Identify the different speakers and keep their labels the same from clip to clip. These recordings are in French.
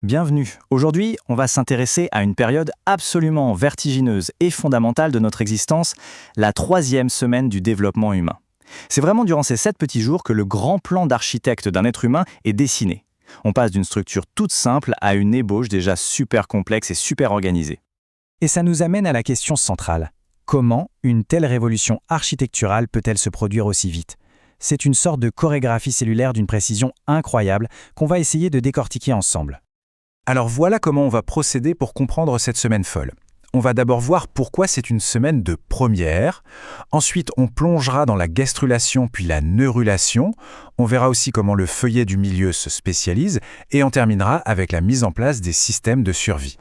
Speaker 1: Bienvenue. Aujourd'hui, on va s'intéresser à une période absolument vertigineuse et fondamentale de notre existence, la troisième semaine du développement humain. C'est vraiment durant ces 7 petits jours que le grand plan d'architecte d'un être humain est dessiné. On passe d'une structure toute simple à une ébauche déjà super complexe et super organisée.
Speaker 2: Et ça nous amène à la question centrale. Comment une telle révolution architecturale peut-elle se produire aussi vite? C'est une sorte de chorégraphie cellulaire d'une précision incroyable qu'on va essayer de décortiquer ensemble.
Speaker 3: Alors voilà comment on va procéder pour comprendre cette semaine folle. On va d'abord voir pourquoi c'est une semaine de première. Ensuite, on plongera dans la gastrulation puis la neurulation. On verra aussi comment le feuillet du milieu se spécialise. Et on terminera avec la mise en place des systèmes de survie.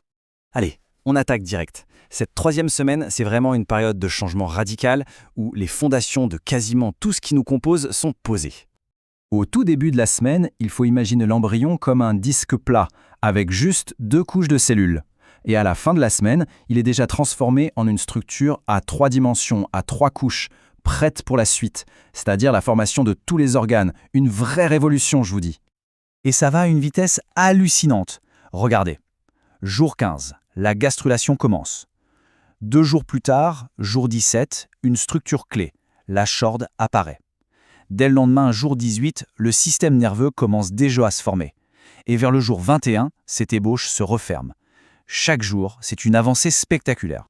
Speaker 1: Allez, on attaque direct. Cette troisième semaine, c'est vraiment une période de changement radical où les fondations de quasiment tout ce qui nous compose sont posées. Au tout début de la semaine, il faut imaginer l'embryon comme un disque plat, avec juste 2 couches de cellules. Et à la fin de la semaine, il est déjà transformé en une structure à 3 dimensions, à 3 couches, prête pour la suite, c'est-à-dire la formation de tous les organes. Une vraie révolution, je vous dis.
Speaker 2: Et ça va à une vitesse hallucinante. Regardez. Jour 15, la gastrulation commence. 2 jours plus tard, jour 17, une structure clé, la chorde, apparaît. Dès le lendemain, jour 18, le système nerveux commence déjà à se former. Et vers le jour 21, cette ébauche se referme. Chaque jour, c'est une avancée spectaculaire.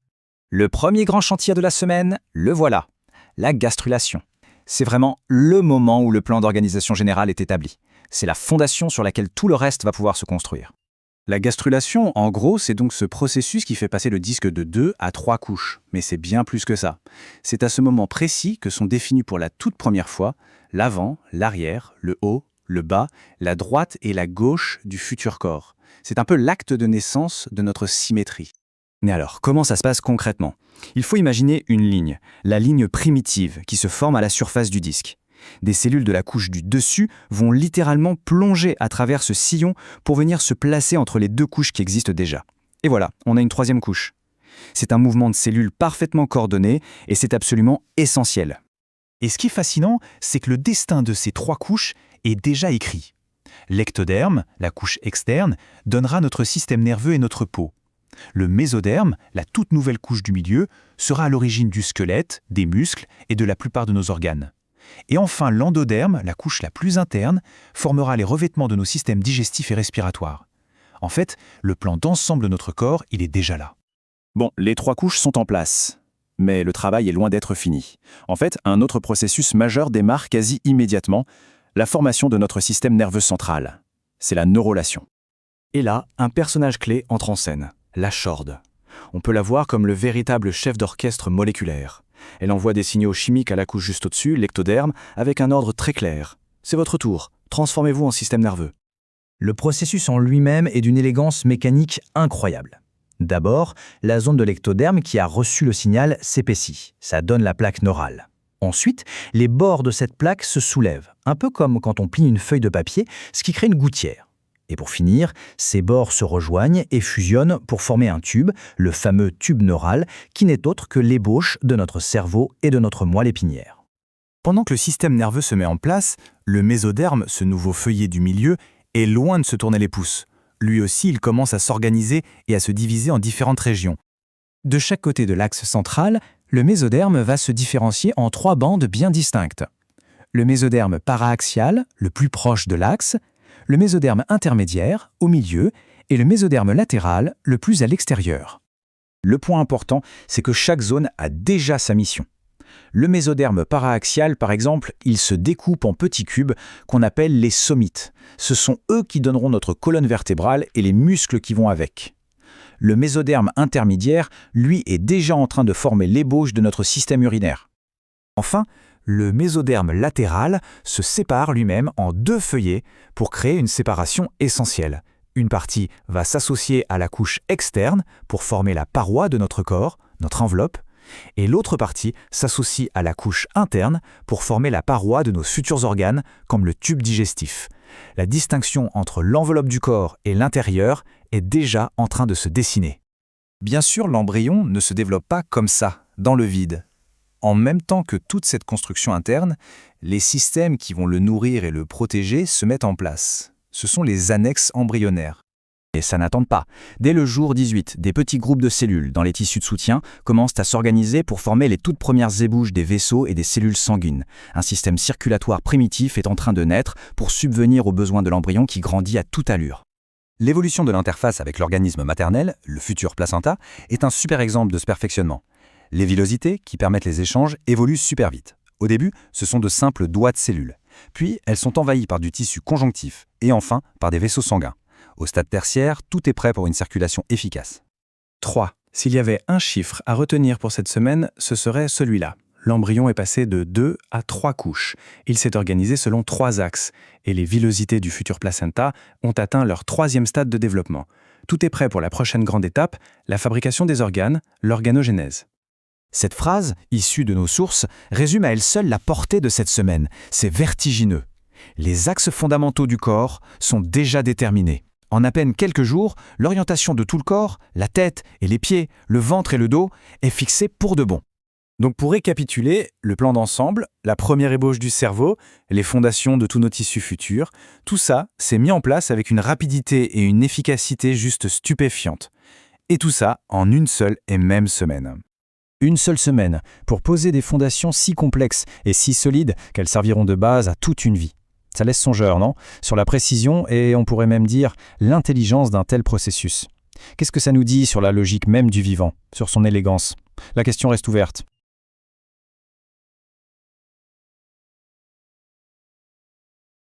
Speaker 2: Le premier grand chantier de la semaine, le voilà, la gastrulation. C'est vraiment le moment où le plan d'organisation générale est établi. C'est la fondation sur laquelle tout le reste va pouvoir se construire.
Speaker 1: La gastrulation, en gros, c'est donc ce processus qui fait passer le disque de 2 à 3 couches. Mais c'est bien plus que ça. C'est à ce moment précis que sont définis pour la toute première fois l'avant, l'arrière, le haut, le bas, la droite et la gauche du futur corps. C'est un peu l'acte de naissance de notre symétrie. Mais alors, comment ça se passe concrètement? Il faut imaginer une ligne, la ligne primitive qui se forme à la surface du disque. Des cellules de la couche du dessus vont littéralement plonger à travers ce sillon pour venir se placer entre les 2 couches qui existent déjà. Et voilà, on a une 3e couche. C'est un mouvement de cellules parfaitement coordonné et c'est absolument essentiel.
Speaker 2: Et ce qui est fascinant, c'est que le destin de ces 3 couches est déjà écrit. L'ectoderme, la couche externe, donnera notre système nerveux et notre peau. Le mésoderme, la toute nouvelle couche du milieu, sera à l'origine du squelette, des muscles et de la plupart de nos organes. Et enfin, l'endoderme, la couche la plus interne, formera les revêtements de nos systèmes digestifs et respiratoires. En fait, le plan d'ensemble de notre corps, il est déjà là.
Speaker 1: Bon, les 3 couches sont en place. Mais le travail est loin d'être fini. En fait, un autre processus majeur démarre quasi immédiatement, la formation de notre système nerveux central. C'est la neurulation. Et là, un personnage clé entre en scène, la chorde. On peut la voir comme le véritable chef d'orchestre moléculaire. Elle envoie des signaux chimiques à la couche juste au-dessus, l'ectoderme, avec un ordre très clair. C'est votre tour, transformez-vous en système nerveux.
Speaker 2: Le processus en lui-même est d'une élégance mécanique incroyable. D'abord, la zone de l'ectoderme qui a reçu le signal s'épaissit. Ça donne la plaque neurale. Ensuite, les bords de cette plaque se soulèvent, un peu comme quand on plie une feuille de papier, ce qui crée une gouttière. Et pour finir, ces bords se rejoignent et fusionnent pour former un tube, le fameux tube neural, qui n'est autre que l'ébauche de notre cerveau et de notre moelle épinière.
Speaker 3: Pendant que le système nerveux se met en place, le mésoderme, ce nouveau feuillet du milieu, est loin de se tourner les pouces. Lui aussi, il commence à s'organiser et à se diviser en différentes régions.
Speaker 2: De chaque côté de l'axe central, le mésoderme va se différencier en 3 bandes bien distinctes. Le mésoderme paraaxial, le plus proche de l'axe, le mésoderme intermédiaire, au milieu, et le mésoderme latéral, le plus à l'extérieur.
Speaker 3: Le point important, c'est que chaque zone a déjà sa mission. Le mésoderme paraaxial, par exemple, il se découpe en petits cubes qu'on appelle les somites. Ce sont eux qui donneront notre colonne vertébrale et les muscles qui vont avec. Le mésoderme intermédiaire, lui, est déjà en train de former l'ébauche de notre système urinaire. Enfin, le mésoderme latéral se sépare lui-même en 2 feuillets pour créer une séparation essentielle. Une partie va s'associer à la couche externe pour former la paroi de notre corps, notre enveloppe, et l'autre partie s'associe à la couche interne pour former la paroi de nos futurs organes, comme le tube digestif. La distinction entre l'enveloppe du corps et l'intérieur est déjà en train de se dessiner.
Speaker 4: Bien sûr, l'embryon ne se développe pas comme ça, dans le vide. En même temps que toute cette construction interne, les systèmes qui vont le nourrir et le protéger se mettent en place. Ce sont les annexes embryonnaires.
Speaker 2: Et ça n'attend pas. Dès le jour 18, des petits groupes de cellules dans les tissus de soutien commencent à s'organiser pour former les toutes premières ébauches des vaisseaux et des cellules sanguines. Un système circulatoire primitif est en train de naître pour subvenir aux besoins de l'embryon qui grandit à toute allure.
Speaker 4: L'évolution de l'interface avec l'organisme maternel, le futur placenta, est un super exemple de ce perfectionnement. Les villosités, qui permettent les échanges, évoluent super vite. Au début, ce sont de simples doigts de cellules. Puis, elles sont envahies par du tissu conjonctif et enfin par des vaisseaux sanguins. Au stade tertiaire, tout est prêt pour une circulation efficace.
Speaker 1: 3. S'il y avait un chiffre à retenir pour cette semaine, ce serait celui-là. L'embryon est passé de 2 à 3 couches. Il s'est organisé selon 3 axes, et les villosités du futur placenta ont atteint leur 3e stade de développement. Tout est prêt pour la prochaine grande étape, la fabrication des organes, l'organogénèse.
Speaker 2: Cette phrase, issue de nos sources, résume à elle seule la portée de cette semaine. C'est vertigineux. Les axes fondamentaux du corps sont déjà déterminés. En à peine quelques jours, l'orientation de tout le corps, la tête et les pieds, le ventre et le dos, est fixée pour de bon.
Speaker 1: Donc pour récapituler, le plan d'ensemble, la première ébauche du cerveau, les fondations de tous nos tissus futurs, tout ça s'est mis en place avec une rapidité et une efficacité juste stupéfiantes. Et tout ça en une seule et même semaine.
Speaker 2: Une seule semaine pour poser des fondations si complexes et si solides qu'elles serviront de base à toute une vie. Ça laisse songeur, non? Sur la précision et on pourrait même dire l'intelligence d'un tel processus. Qu'est-ce que ça nous dit sur la logique même du vivant, sur son élégance? La question reste ouverte.